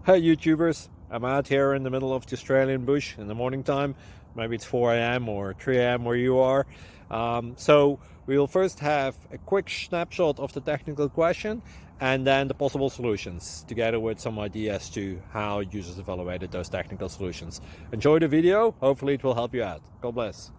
Hey YouTubers, I'm out here in the middle of the Australian bush in the morning time. Maybe it's 4 a.m. or 3 a.m. where you are. So we will first have a quick snapshot of the technical question and then the possible solutions, together with some ideas to how users evaluated those technical solutions. Enjoy the video, hopefully it will help you out. God bless.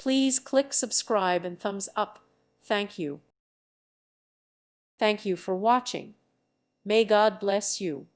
Please click subscribe and thumbs up. Thank you. Thank you for watching. May God bless you.